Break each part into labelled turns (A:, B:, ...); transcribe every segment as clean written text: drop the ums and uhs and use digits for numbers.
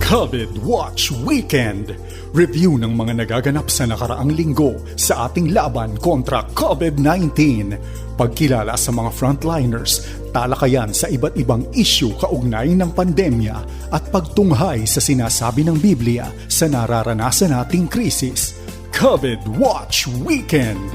A: COVID Watch Weekend. Review ng mga nagaganap sa nakaraang linggo sa ating laban kontra COVID-19. Pagkilala sa mga frontliners, talakayan sa iba't ibang issue kaugnay ng pandemya at pagtunghay sa sinasabi ng Biblia sa nararanasan nating krisis. COVID Watch Weekend.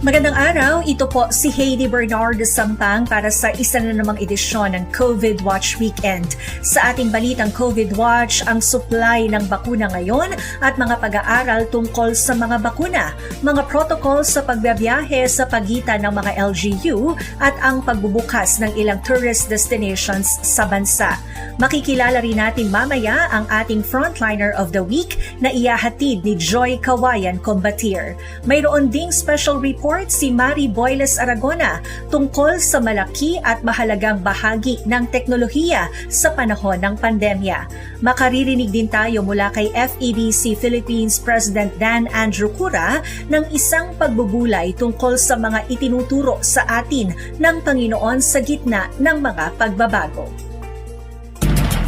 B: Magandang araw, ito po si Heidi Bernardo Sampang para sa isa na namang edisyon ng COVID Watch Weekend. Sa ating balitang COVID Watch, ang supply ng bakuna ngayon at mga pag-aaral tungkol sa mga bakuna, mga protocol sa pagbabiyahe sa pagitan ng mga LGU at ang pagbubukas ng ilang tourist destinations sa bansa. Makikilala rin natin mamaya ang ating frontliner of the week na iyahatid ni Joy Kawayan Combatier. Mayroon ding special report si Mari Boyles Aragona tungkol sa malaki at mahalagang bahagi ng teknolohiya sa panahon ng pandemya. Makaririnig din tayo mula kay FEBC Philippines President Dan Andrew Cura ng isang pagbubulay tungkol sa mga itinuturo sa atin ng Panginoon sa gitna ng mga pagbabago.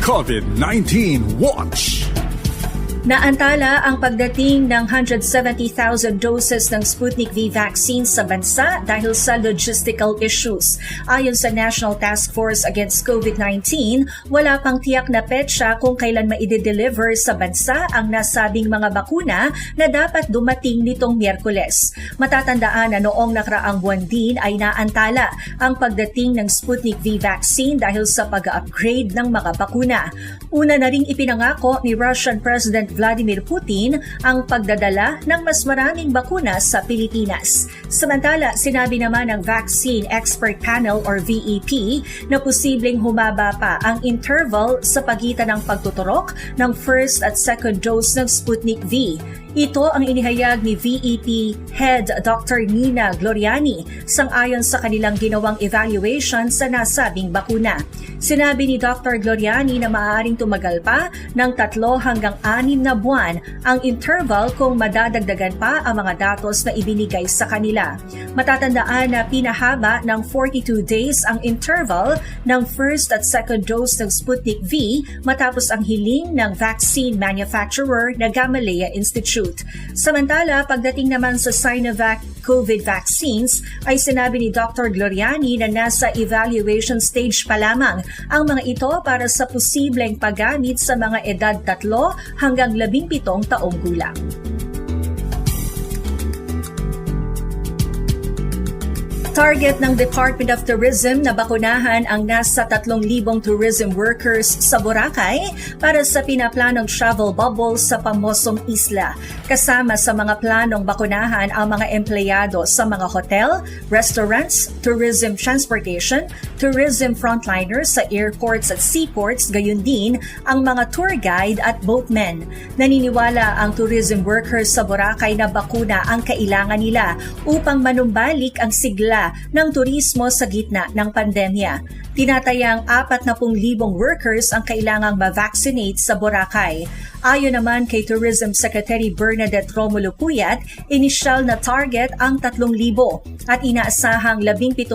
A: COVID-19 Watch.
B: Naantala ang pagdating ng 170,000 doses ng Sputnik V vaccine sa bansa dahil sa logistical issues. Ayon sa National Task Force Against COVID-19, wala pang tiyak na petsa kung kailan maide-deliver sa bansa ang nasabing mga bakuna na dapat dumating nitong Miyerkules. Matatandaan na noong nakaraang buwan din ay naantala ang pagdating ng Sputnik V vaccine dahil sa pag-upgrade ng mga bakuna. Una na ring ipinangako ni Russian President Vladimir Putin ang pagdadala ng mas maraming bakuna sa Pilipinas. Samantala, sinabi naman ng Vaccine Expert Panel or VEP na posibleng humaba pa ang interval sa pagitan ng pagtuturok ng first at second dose ng Sputnik V. Ito ang inihayag ni VEP Head Dr. Nina Gloriani sang-ayon sa kanilang ginawang evaluation sa nasabing bakuna. Sinabi ni Dr. Gloriani na maaaring tumagal pa ng 3 hanggang 6 na buwan ang interval kung madadagdagan pa ang mga datos na ibinigay sa kanila. Matatandaan na pinahaba ng 42 days ang interval ng first at second dose ng Sputnik V matapos ang hiling ng vaccine manufacturer na Gamaleya Institute. Samantala, pagdating naman sa Sinovac COVID vaccines, ay sinabi ni Dr. Gloriani na nasa evaluation stage pa lamang ang mga ito para sa posibleng paggamit sa mga edad 3 hanggang 17 taong gulang. Target ng Department of Tourism na bakunahan ang nasa 3,000 tourism workers sa Boracay para sa pinaplanong travel bubble sa pamosong isla. Kasama sa mga planong bakunahan ang mga empleyado sa mga hotel, restaurants, tourism transportation, tourism frontliners sa airports at seaports, gayon din ang mga tour guide at boatmen. Naniniwala ang tourism workers sa Boracay na bakuna ang kailangan nila upang manumbalik ang sigla ng turismo sa gitna ng pandemya. Tinatayang 40,000 workers ang kailangang ma-vaccinate sa Boracay. Ayon naman kay Tourism Secretary Bernadette Romulo Puyat, inisyal na target ang 3,000 at inaasahang 17,000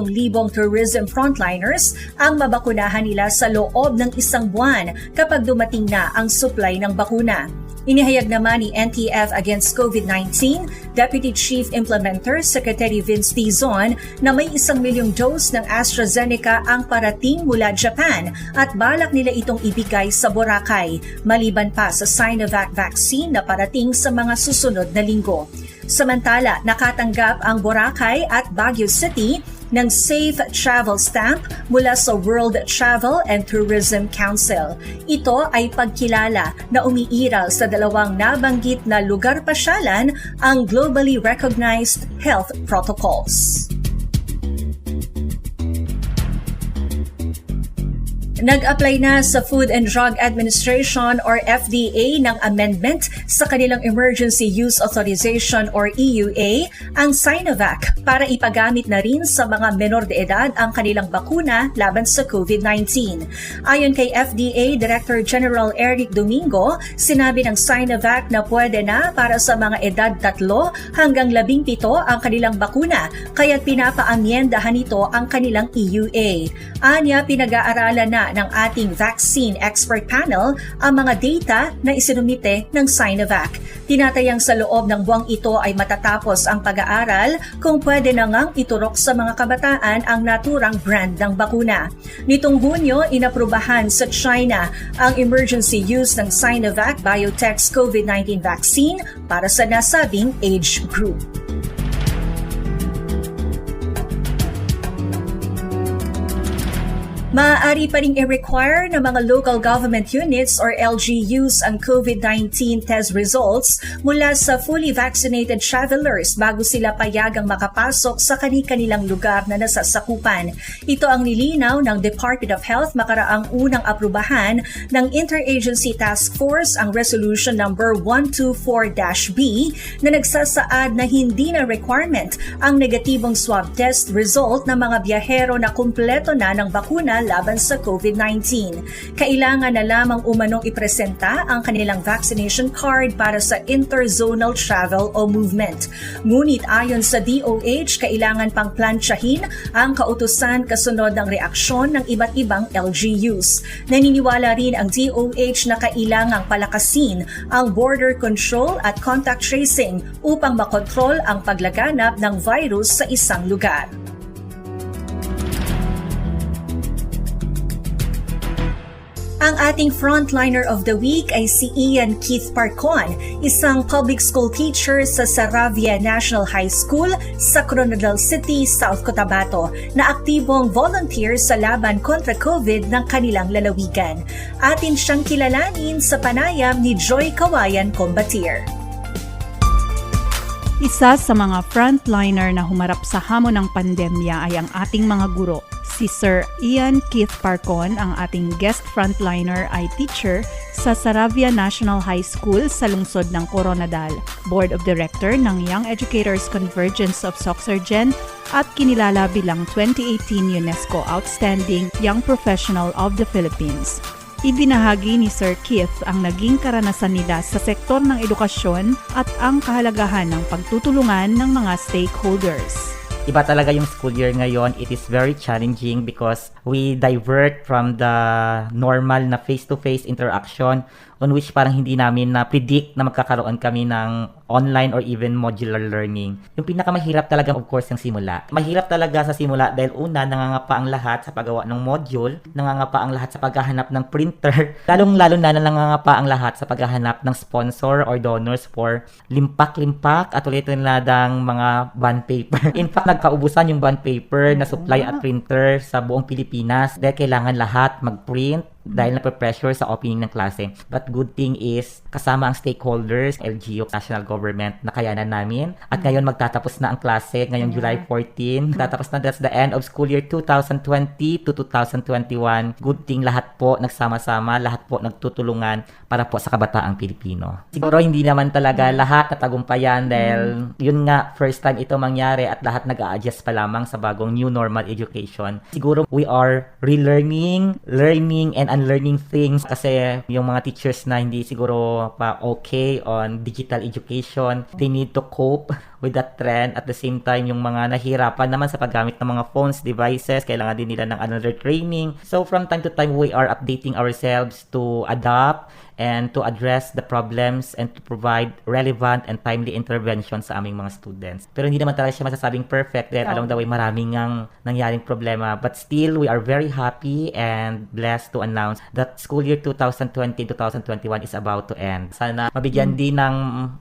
B: tourism frontliners ang mabakunahan nila sa loob ng 1 buwan kapag dumating na ang supply ng bakuna. Inihayag naman ni NTF Against COVID-19 Deputy Chief Implementer Secretary Vince Tizon na may 1 milyong dose ng AstraZeneca ang parating mula Japan at balak nila itong ibigay sa Boracay, maliban pa sa Sinovac vaccine na parating sa mga susunod na linggo. Samantala, nakatanggap ang Boracay at Baguio City ng Safe Travel Stamp mula sa World Travel and Tourism Council. Ito ay pagkilala na umiiral sa dalawang nabanggit na lugar pasyalan ang globally recognized health protocols. Nag-apply na sa Food and Drug Administration or FDA ng amendment sa kanilang Emergency Use Authorization or EUA ang Sinovac para ipagamit na rin sa mga menor de edad ang kanilang bakuna laban sa COVID-19. Ayon kay FDA Director General Eric Domingo, sinabi ng Sinovac na pwede na para sa mga edad 3 hanggang 17 ang kanilang bakuna, kaya't pinapaamyendahan nito ang kanilang EUA. Anya, pinag-aaralan na ng ating vaccine expert panel ang mga data na isinumite ng Sinovac. Tinatayang sa loob ng buwang ito ay matatapos ang pag-aaral kung pwede na ngang iturok sa mga kabataan ang naturang brand ng bakuna. Nitong Hunyo, inaprubahan sa China ang emergency use ng Sinovac Biotech's COVID-19 vaccine para sa nasabing age group. Maaari pa ring i-require ng mga local government units or LGUs ang COVID-19 test results mula sa fully vaccinated travelers bago sila payagang makapasok sa kani-kanilang lugar na nasasakupan. Ito ang nilinaw ng Department of Health makaraang unang aprubahan ng Interagency Task Force ang Resolution number 124-B na nagsasaad na hindi na requirement ang negatibong swab test result ng mga biyahero na kumpleto na ng bakuna laban sa COVID-19. Kailangan na lamang umanong ipresenta ang kanilang vaccination card para sa interzonal travel o movement. Ngunit ayon sa DOH, kailangan pang plantsahin ang kautusan kasunod ng reaksyon ng iba't ibang LGUs. Naniniwala rin ang DOH na kailangang palakasin ang border control at contact tracing upang makontrol ang paglaganap ng virus sa isang lugar. Ang ating frontliner of the week ay si Ian Keith Parcon, isang public school teacher sa Saravia National High School sa Coronadal City, South Cotabato, na aktibong volunteer sa laban kontra COVID ng kanilang lalawigan. Atin siyang kilalanin sa panayam ni Joy Kawayan Combatier.
C: Isa sa mga frontliner na humarap sa hamon ng pandemya ay ang ating mga guro. Si Sir Ian Keith Parcon, ang ating guest frontliner, ay teacher sa Saravia National High School sa lungsod ng Coronadal, Board of Director ng Young Educators Convergence of Soxargen at kinilala bilang 2018 UNESCO Outstanding Young Professional of the Philippines. Ibinahagi ni Sir Keith ang naging karanasan nila sa sektor ng edukasyon at ang kahalagahan ng pagtutulungan ng mga stakeholders.
D: Iba talaga yung school year ngayon. It is very challenging because we divert from the normal na face-to-face interaction on which parang hindi namin na-predict na magkakaroon kami ng online or even modular learning. Yung pinakamahirap talaga, of course, yung simula. Mahirap talaga sa simula dahil una, nangangapa ang lahat sa paggawa ng module, nangangapa ang lahat sa paghahanap ng printer, lalong-lalo na nangangapa ang lahat sa paghahanap ng sponsor or donors for limpak-limpak at ulit-uladang mga bond paper. In fact, nagkaubusan yung bond paper na supply at printer sa buong Pilipinas dahil kailangan lahat mag-print dahil nape-pressure sa opening ng klase. But good thing is, kasama ang stakeholders, LGU, national government, nakayanan namin. At ngayon magtatapos na ang klase, ngayong July 14. Tatapos na, that's the end of school year 2020 to 2021. Good thing lahat po nagsama-sama, lahat po nagtutulungan para po sa kabataang Pilipino. Siguro hindi naman talaga lahat natagumpayan dahil yun nga, first time ito mangyari at lahat nag-a-adjust pa lamang sa bagong new normal education. Siguro we are relearning, learning, and unlearning things kasi yung mga teachers na hindi siguro pa okay on digital education, they need to cope with that trend. At the same time, yung mga nahirapan naman sa paggamit ng mga phones, devices, kailangan din nila ng another training. So from time to time, we are updating ourselves to adapt and to address the problems and to provide relevant and timely intervention sa aming mga students. Pero hindi naman talaga siya masasabing perfect dahil along the way maraming ang nangyaring problema. But still, we are very happy and blessed to announce that school year 2020-2021 is about to end. Sana mabigyan din ng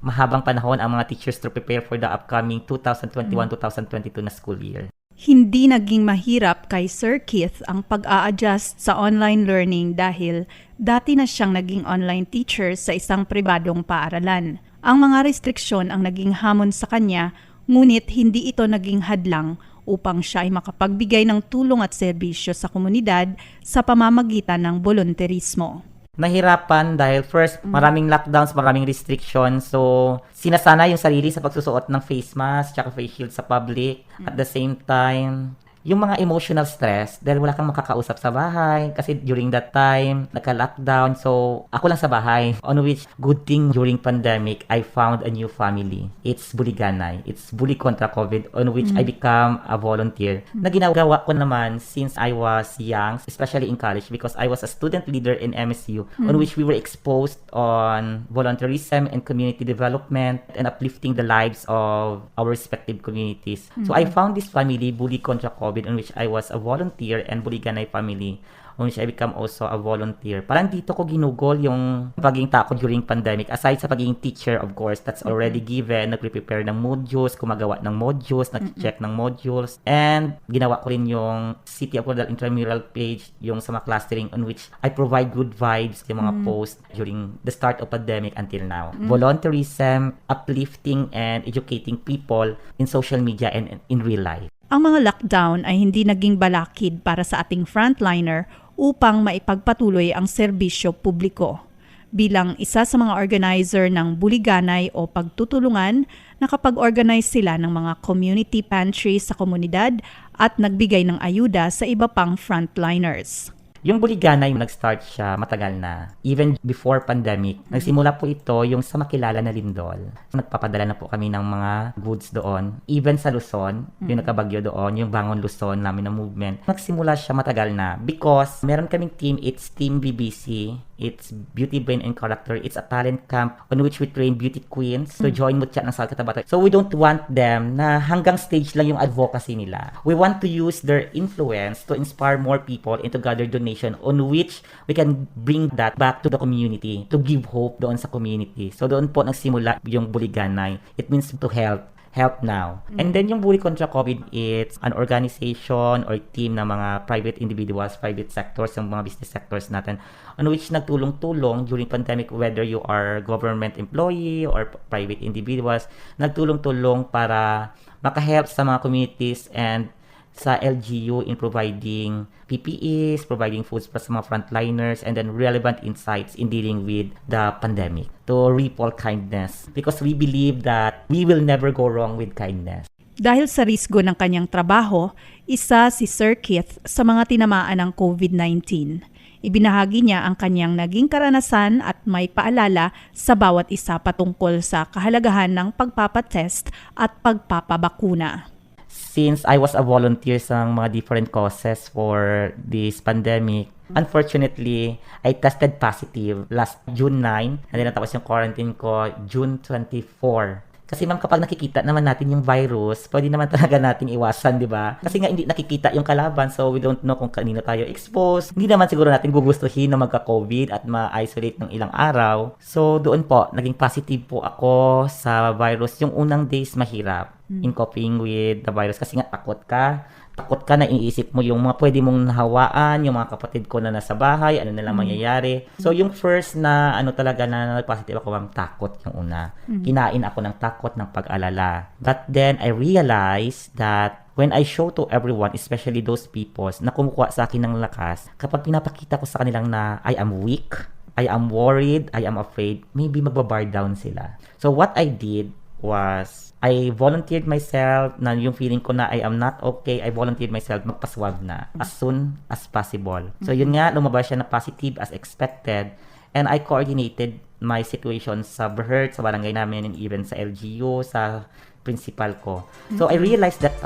D: mahabang panahon ang mga teachers to prepare for the upcoming 2021-2022 na school year.
C: Hindi naging mahirap kay Sir Keith ang pag-a-adjust sa online learning dahil dati na siyang naging online teacher sa isang pribadong paaralan. Ang mga restriksyon ang naging hamon sa kanya, ngunit hindi ito naging hadlang upang siya ay makapagbigay ng tulong at serbisyo sa komunidad sa pamamagitan ng volunteerismo.
D: Nahirapan dahil first, maraming lockdowns, maraming restrictions. So, sinasana yung sarili sa pagsusuot ng face mask tsaka face shield sa public. At the same time, yung mga emotional stress dahil wala kang makakausap sa bahay kasi during that time naka-lockdown, so ako lang sa bahay, on which good thing during pandemic I found a new family. It's Buliganay, it's Buli Contra COVID, on which I become a volunteer na ginagawa ko naman since I was young, especially in college, because I was a student leader in MSU, on which we were exposed on volunteerism and community development and uplifting the lives of our respective communities. So I found this family, Buli Contra COVID, on which I was a volunteer, and Buliganay family, on which I become also a volunteer. Parang dito ko ginugol yung pagiging takot during pandemic. Aside sa pagiging teacher, of course, that's already given. Nagre-prepare ng modules, gumagawa ng modules, nag-check ng modules. And ginawa ko rin yung City of Coronadal intramural page, yung sa mga clustering, on which I provide good vibes yung mga posts during the start of pandemic until now. Volunteerism, uplifting, and educating people in social media and in real life.
C: Ang mga lockdown ay hindi naging balakid para sa ating frontliner upang maipagpatuloy ang serbisyo publiko. Bilang isa sa mga organizer ng Buliganay o Pagtutulungan, nakapag-organize sila ng mga community pantry sa komunidad at nagbigay ng ayuda sa iba pang frontliners.
D: Yung Buliganay, nag-start siya matagal na. Even before pandemic, nagsimula po ito yung sa makilala na lindol. Nagpapadala na po kami ng mga goods doon. Even sa Luzon, yung nakabagyo doon, yung Bangon Luzon namin na movement. Nagsimula siya matagal na because meron kaming team, it's Team BBC. It's Beauty Brain and Character. It's a talent camp on which we train beauty queens to join Mutya ng Salta Tabato. So we don't want them na hanggang stage lang yung advocacy nila. We want to use their influence to inspire more people and to gather donation on which we can bring that back to the community, to give hope doon sa community. So doon po nagsimula yung Buliganay. It means to help now. And then yung Buli Contra COVID, it's an organization or team ng mga private individuals, private sectors, yung mga business sectors natin, on which nagtulong-tulong during pandemic, whether you are government employee or private individuals, nagtulong-tulong para makahelp sa mga communities and sa LGU in providing PPEs, providing foods para sa mga frontliners, and then relevant insights in dealing with the pandemic to reap all kindness. Because we believe that we will never go wrong with kindness.
C: Dahil sa risgo ng kanyang trabaho, isa si Sir Keith sa mga tinamaan ng COVID-19. Ibinahagi niya ang kanyang naging karanasan at may paalala sa bawat isa patungkol sa kahalagahan ng pagpapatest at pagpapabakuna.
D: Since I was a volunteer sa mga different causes for this pandemic, unfortunately, I tested positive last June 9 and then natapos yung quarantine ko June 24. Kasi ma'am, kapag nakikita naman natin yung virus, pwede naman talaga nating iwasan, di ba? Kasi nga hindi nakikita yung kalaban, so we don't know kung kanino tayo exposed. Hindi naman siguro natin gugustuhin na magka-COVID at ma-isolate ng ilang araw. So doon po, naging positive po ako sa virus. Yung unang days mahirap in coping with the virus kasi nga takot ka na iniisip mo yung mga pwede mong nahawaan, yung mga kapatid ko na nasa bahay, ano na lang mangyayari. So, yung first na talaga na nag-positive ako, takot yung una. Kinain ako ng takot, ng pag-alala. But then, I realized that when I show to everyone, especially those people na kumukuha sa akin ng lakas, kapag pinapakita ko sa kanilang na I am weak, I am worried, I am afraid, maybe magbabar down sila. So, what I did was I volunteered myself na yung feeling ko na I am not okay, I volunteered myself magpaswab na as soon as possible. So yun nga, lumabas siya na positive as expected, and I coordinated my situation sa BHERT, sa barangay namin, and even sa LGU, sa principal ko. So I realized that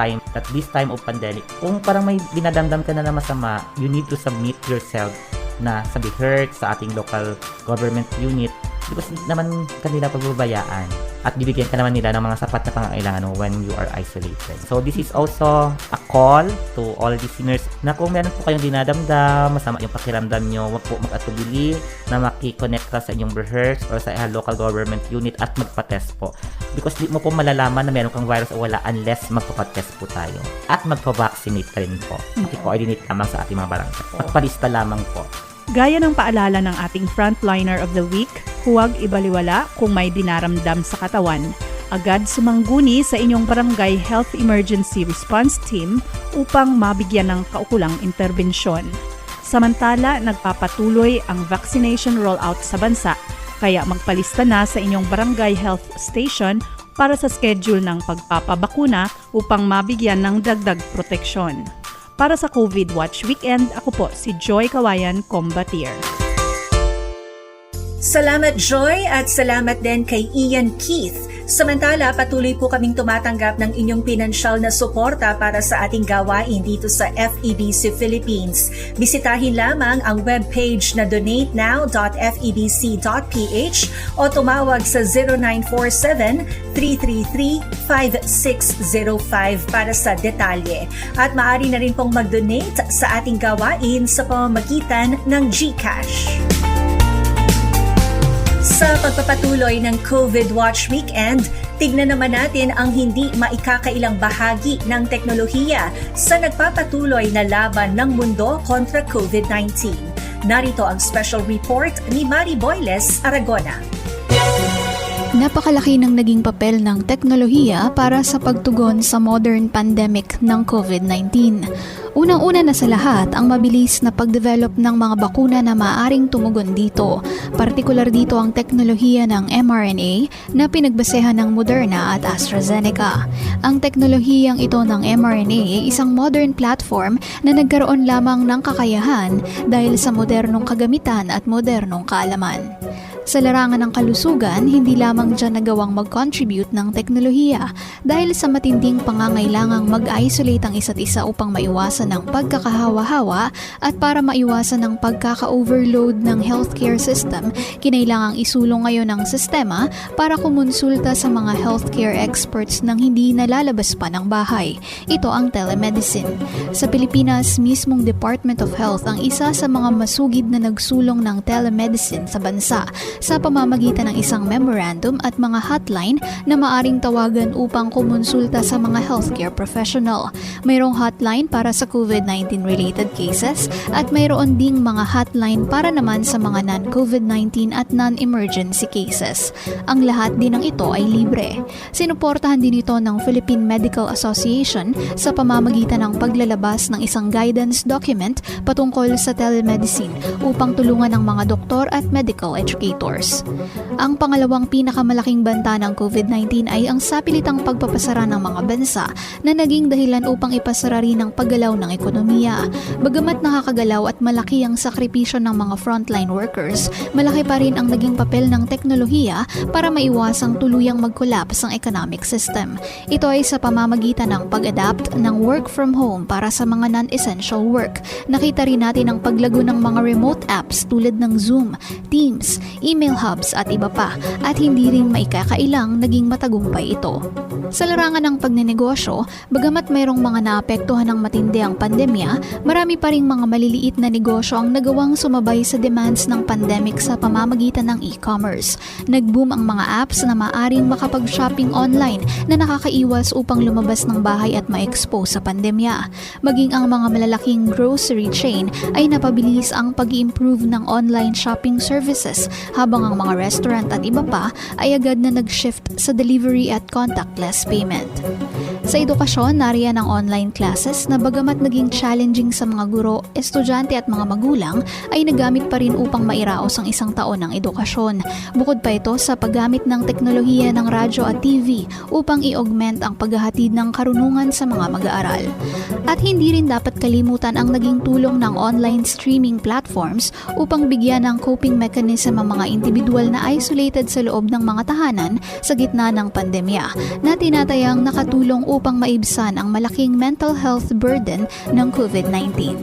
D: this time of pandemic, kung parang may dinadamdam ka na masama, you need to submit yourself na sa BHERT, sa ating local government unit, because naman kanila pagbabayaan at bibigyan ka naman nila ng mga sapat na pangangailangan when you are isolated. So this is also a call to all listeners na kung meron po kayong dinadamdam, masama yung pakiramdam nyo, wag po mag-atubili na makikonnect ka sa inyong BHERT or sa local government unit at magpa-test po. Because di mo po malalaman na meron kang virus o wala unless magpa-test po tayo. At magpa-vaccinate ka rin po. I-coordinate lamang sa ating mga barangay. Magpalista lamang po.
C: Gaya ng paalala ng ating frontliner of the week, huwag ibaliwala kung may dinaramdam sa katawan. Agad sumangguni sa inyong barangay Health Emergency Response Team upang mabigyan ng kaukulang interbensyon. Samantala, nagpapatuloy ang vaccination rollout sa bansa, kaya magpalista na sa inyong barangay health station para sa schedule ng pagpapabakuna upang mabigyan ng dagdag proteksyon. Para sa COVID Watch Weekend, ako po si Joy Kawayan, Combatier.
B: Salamat Joy at salamat din kay Ian Keith. Samantala, patuloy po kaming tumatanggap ng inyong pinansyal na suporta para sa ating gawain dito sa FEBC Philippines. Bisitahin lamang ang webpage na donatenow.febc.ph o tumawag sa 0947-333-5605 para sa detalye. At maaari na rin pong mag-donate sa ating gawain sa pamamagitan ng GCash. Sa pagpapatuloy ng COVID Watch Weekend, tignan naman natin ang hindi maikakailang bahagi ng teknolohiya sa nagpapatuloy na laban ng mundo kontra COVID-19. Narito ang special report ni Mari Boyles Aragona.
E: Napakalaki ng naging papel ng teknolohiya para sa pagtugon sa modern pandemic ng COVID-19. Unang-una na sa lahat ang mabilis na pagdevelop ng mga bakuna na maaaring tumugon dito. Partikular dito ang teknolohiya ng mRNA na pinagbasehan ng Moderna at AstraZeneca. Ang teknolohiyang ito ng mRNA ay isang modern platform na nagkaroon lamang ng kakayahan dahil sa modernong kagamitan at modernong kaalaman. Sa larangan ng kalusugan, hindi lamang dyan nagawang mag-contribute ng teknolohiya dahil sa matinding pangangailangang mag-isolate ang isa't isa upang maiwasan ang pagkakahawa-hawa at para maiwasan ang pagkaka-overload ng healthcare system, kinailangang isulong ngayon ang sistema para kumonsulta sa mga healthcare experts nang hindi nalalabas pa ng bahay. Ito ang telemedicine. Sa Pilipinas, mismong Department of Health ang isa sa mga masugid na nagsulong ng telemedicine sa bansa sa pamamagitan ng isang memorandum at mga hotline na maaring tawagan upang kumonsulta sa mga healthcare professional. Mayroong hotline para sa COVID-19 related cases at mayroon ding mga hotline para naman sa mga non-COVID-19 at non-emergency cases. Ang lahat din ng ito ay libre. Sinuportahan din ito ng Philippine Medical Association sa pamamagitan ng paglalabas ng isang guidance document patungkol sa telemedicine upang tulungan ang mga doktor at medical educators. Ang pangalawang pinakamalaking banta ng COVID-19 ay ang sapilitang pagpapasara ng mga bansa na naging dahilan upang ipasara rin ang paggalaw ng ekonomiya. Bagamat nakakagalaw at malaki ang sakripisyo ng mga frontline workers, malaki pa rin ang naging papel ng teknolohiya para maiwasang tuluyang mag-collapse ang economic system. Ito ay sa pamamagitan ng pag-adapt ng work from home para sa mga non-essential work. Nakita rin natin ang paglago ng mga remote apps tulad ng Zoom, Teams, email hubs at iba pa, at hindi rin maikakailang naging matagumpay ito. Sa larangan ng pagnenegosyo, bagamat mayroong mga naapektuhan ng matindi ang pandemya, marami pa ring mga maliliit na negosyo ang nagawang sumabay sa demands ng pandemic sa pamamagitan ng e-commerce. Nag-boom ang mga apps na maaring makapag-shopping online na nakakaiwas upang lumabas ng bahay at ma-expose sa pandemya. Maging ang mga malalaking grocery chain ay napabilis ang pag-improve ng online shopping services habang ang mga restaurant at iba pa ay agad na nag-shift sa delivery at contactless payment. Sa edukasyon, nariyan ang online classes na bagamat naging challenging sa mga guro, estudyante at mga magulang, ay nagamit pa rin upang mairaos ang isang taon ng edukasyon. Bukod pa ito sa paggamit ng teknolohiya ng radyo at TV upang i-augment ang paghahatid ng karunungan sa mga mag-aaral. At hindi rin dapat kalimutan ang naging tulong ng online streaming platforms upang bigyan ng coping mechanism ang mga individual na isolated sa loob ng mga tahanan sa gitna ng pandemya na tinatayang nakatulong upang maibsan ang malaking mental health burden ng COVID-19.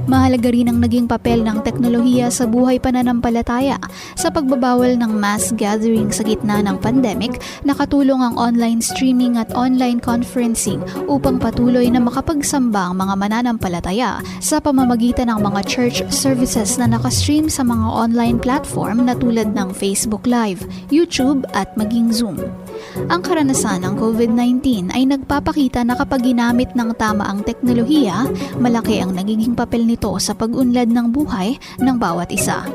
E: Mahalaga rin ang naging papel ng teknolohiya sa buhay pananampalataya. Sa pagbabawal ng mass gathering sa gitna ng pandemic, nakatulong ang online streaming at online conferencing upang patuloy na makapagsamba ang mga mananampalataya sa pamamagitan ng mga church services na nakastream sa mga online platform na tulad ng Facebook Live, YouTube at maging Zoom. Ang karanasan ng COVID-19 ay nagpapakita na kapag ginamit ng tama ang teknolohiya, malaki ang nagiging papel nito sa pag-unlad ng buhay ng bawat isa.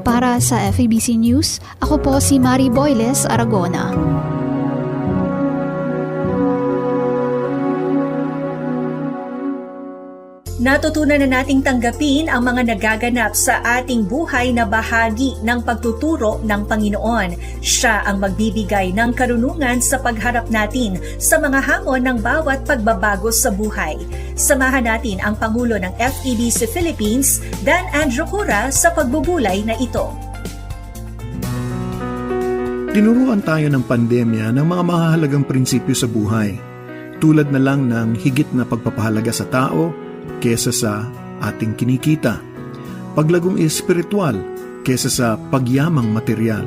E: Para sa FEBC News, ako po si Mari Boyles Aragona.
B: Natutunan na nating tanggapin ang mga nagaganap sa ating buhay na bahagi ng pagtuturo ng Panginoon. Siya ang magbibigay ng karunungan sa pagharap natin sa mga hamon ng bawat pagbabago sa buhay. Samahan natin ang Pangulo ng FEBC Philippines, Dan Andrew Cura, sa pagbubulay na ito.
F: Tinuruan tayo ng pandemya ng mga mahahalagang prinsipyo sa buhay, tulad na lang ng higit na pagpapahalaga sa tao kesa sa ating kinikita, paglagong espiritual kesa sa pagyamang material.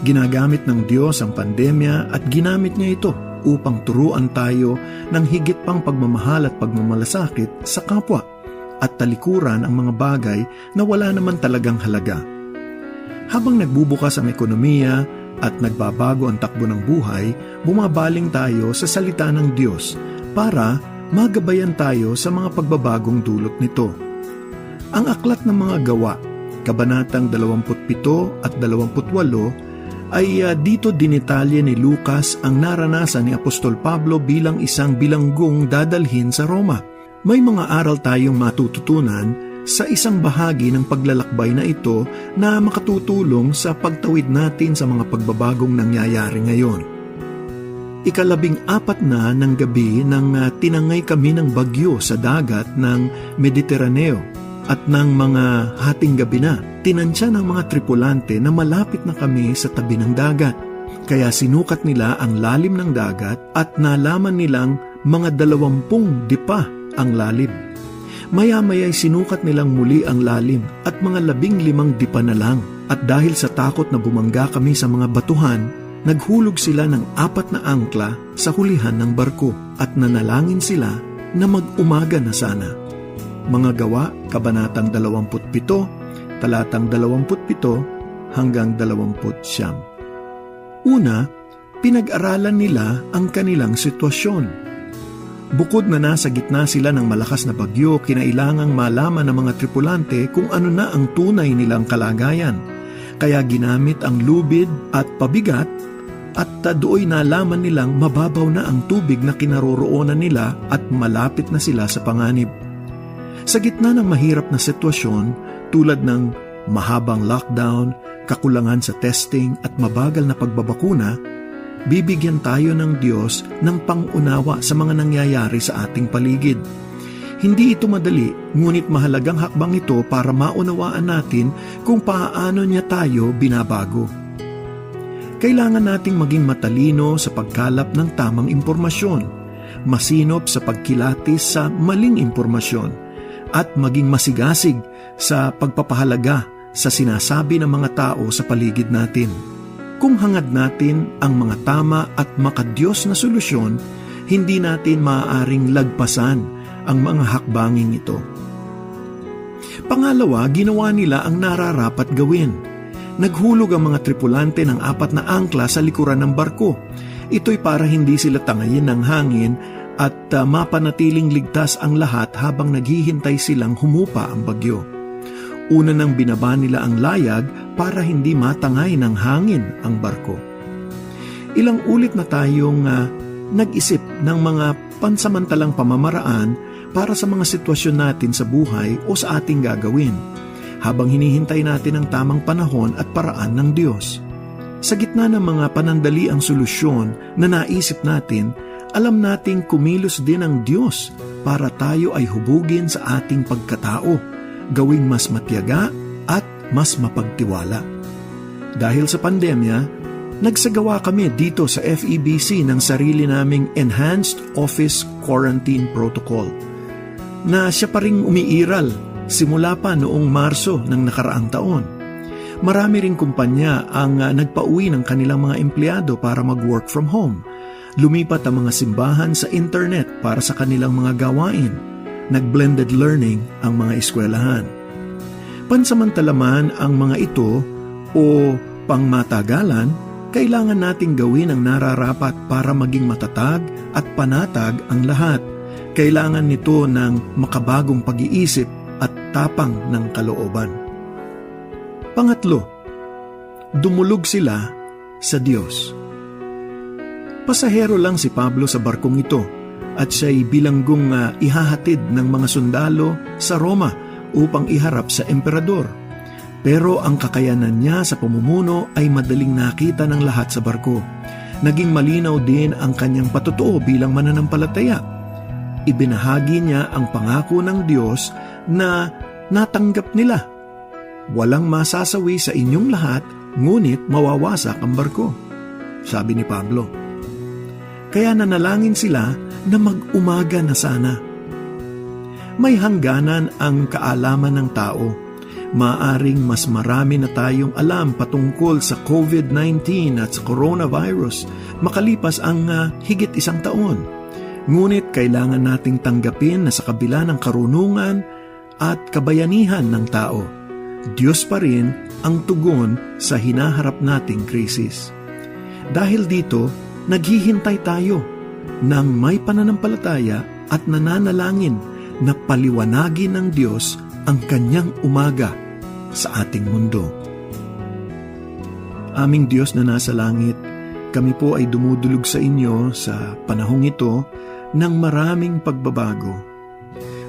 F: Ginagamit ng Diyos ang pandemya at ginamit niya ito upang turuan tayo ng higit pang pagmamahal at pagmamalasakit sa kapwa at talikuran ang mga bagay na wala naman talagang halaga. Habang nagbubukas ang ekonomiya at nagbabago ang takbo ng buhay, bumabaling tayo sa salita ng Diyos para magabayan tayo sa mga pagbabagong dulot nito. Ang aklat ng mga gawa, kabanatang 27 at 28, ay dito dinitalye ni Lucas ang naranasan ni Apostol Pablo bilang isang bilanggong dadalhin sa Roma. May mga aral tayong matututunan sa isang bahagi ng paglalakbay na ito na makatutulong sa pagtawid natin sa mga pagbabagong nangyayari ngayon. 14 na ng gabi nang tinangay kami ng bagyo sa dagat ng Mediteraneo at ng mga hating gabi na, tinansya ng mga tripulante na malapit na kami sa tabi ng dagat. Kaya sinukat nila ang lalim ng dagat at nalaman nilang mga 20 dipa ang lalim. Maya-maya'y sinukat nilang muli ang lalim at mga 15 dipa na lang. At dahil sa takot na bumangga kami sa mga batuhan, naghulog sila ng 4 na angkla sa hulihan ng barko at nanalangin sila na mag-umaga na sana. Mga Gawa, kabanatang 27, talatang 27 hanggang 29. Una, pinag-aralan nila ang kanilang sitwasyon. Bukod na nasa gitna sila ng malakas na bagyo, kinailangang malaman ng mga tripulante kung ano na ang tunay nilang kalagayan. Kaya ginamit ang lubid at pabigat at do'y nalaman nilang mababaw na ang tubig na kinaroroonan nila at malapit na sila sa panganib. Sa gitna ng mahirap na sitwasyon tulad ng mahabang lockdown, kakulangan sa testing at mabagal na pagbabakuna, bibigyan tayo ng Diyos ng pangunawa sa mga nangyayari sa ating paligid. Hindi ito madali, ngunit mahalagang hakbang ito para maunawaan natin kung paano niya tayo binabago. Kailangan nating maging matalino sa pagkalap ng tamang impormasyon, masinop sa pagkilatis sa maling impormasyon, at maging masigasig sa pagpapahalaga sa sinasabi ng mga tao sa paligid natin. Kung hangad natin ang mga tama at makadiyos na solusyon, hindi natin maaaring lagpasan ang mga hakbanging ito. Pangalawa, ginawa nila ang nararapat gawin. Naghulog ang mga tripulante ng 4 na angkla sa likuran ng barko. Ito'y para hindi sila tangayin ng hangin at mapanatiling ligtas ang lahat habang naghihintay silang humupa ang bagyo. Una nang binaba nila ang layag para hindi matangay ng hangin ang barko. Ilang ulit na tayong nag-isip ng mga pansamantalang pamamaraan para sa mga sitwasyon natin sa buhay o sa ating gagawin, habang hinihintay natin ang tamang panahon at paraan ng Diyos. Sa gitna ng mga panandaliang solusyon na naisip natin, alam nating kumilos din ang Diyos para tayo ay hubugin sa ating pagkatao, gawing mas matiyaga at mas mapagtiwala. Dahil sa pandemya, nagsagawa kami dito sa FEBC ng sarili naming Enhanced Office Quarantine Protocol na siya pa ring umiiral simula pa noong Marso ng nakaraang taon. Marami ring kumpanya ang nagpauwi ng kanilang mga empleyado para mag-work from home. Lumipat ang mga simbahan sa internet para sa kanilang mga gawain. Nag-blended learning ang mga eskwelahan. Pansamantala man ang mga ito o pangmatagalan, kailangan nating gawin ang nararapat para maging matatag at panatag ang lahat. Kailangan nito ng makabagong pag-iisip at tapang ng kalooban. Pangatlo, dumulog sila sa Diyos. Pasahero lang si Pablo sa barkong ito at siya'y bilanggong ihahatid ng mga sundalo sa Roma upang iharap sa emperador. Pero ang kakayanan niya sa pamumuno ay madaling nakita ng lahat sa barko. Naging malinaw din ang kanyang patotoo bilang mananampalataya. Ibinahagi niya ang pangako ng Diyos na natanggap nila. Walang masasawi sa inyong lahat, ngunit mawawasak ang barko, sabi ni Pablo. Kaya nanalangin sila na mag-umaga na sana. May hangganan ang kaalaman ng tao. Maaring mas marami na tayong alam patungkol sa COVID-19 at sa coronavirus makalipas ang higit 1 taon. Ngunit kailangan nating tanggapin na sa kabila ng karunungan at kabayanihan ng tao, Diyos pa rin ang tugon sa hinaharap nating krisis. Dahil dito, naghihintay tayo ng may pananampalataya at nananalangin na paliwanagin ng Diyos ang kanyang umaga sa ating mundo. Aming Diyos na nasa langit, kami po ay dumudulog sa inyo sa panahong ito ng maraming pagbabago.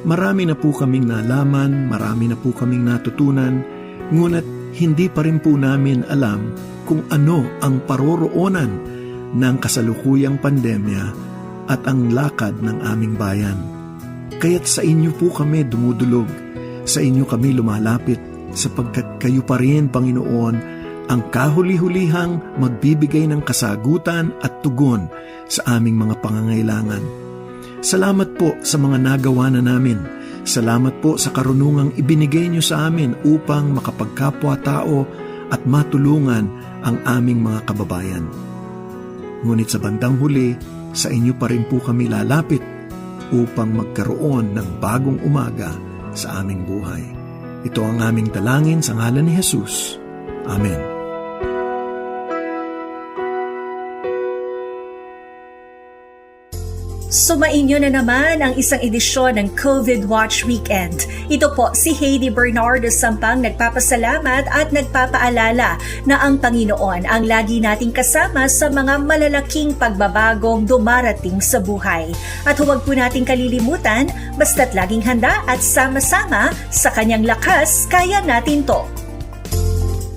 F: Marami na po kaming nalaman, marami na po kaming natutunan, ngunit hindi pa rin po namin alam kung ano ang paroroonan ng kasalukuyang pandemya at ang lakad ng aming bayan. Kaya't sa inyo po kami dumudulog, sa inyo kami lumalapit, sapagkat kayo pa rin, Panginoon, ang kahuli-hulihang magbibigay ng kasagutan at tugon sa aming mga pangangailangan. Salamat po sa mga nagawa na namin. Salamat po sa karunungang ibinigay niyo sa amin upang makapagkapwa-tao at matulungan ang aming mga kababayan. Ngunit sa bandang huli, sa inyo pa rin po kami lalapit upang magkaroon ng bagong umaga sa aming buhay. Ito ang aming dalangin sa ngalan ni Jesus. Amen.
B: Sumainyo na naman ang isang edisyon ng COVID Watch Weekend. Ito po si Heidi Bernardo Sampang nagpapasalamat at nagpapaalala na ang Panginoon ang lagi nating kasama sa mga malalaking pagbabagong dumarating sa buhay. At huwag po nating kalilimutan, basta't laging handa at sama-sama sa kanyang lakas, kaya natin to.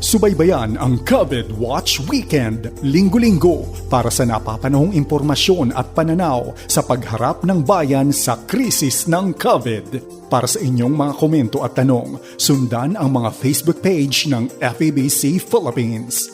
A: Subaybayan ang COVID Watch Weekend, linggo-linggo para sa napapanahong impormasyon at pananaw sa pagharap ng bayan sa krisis ng COVID. Para sa inyong mga komento at tanong, sundan ang mga Facebook page ng FEBC Philippines.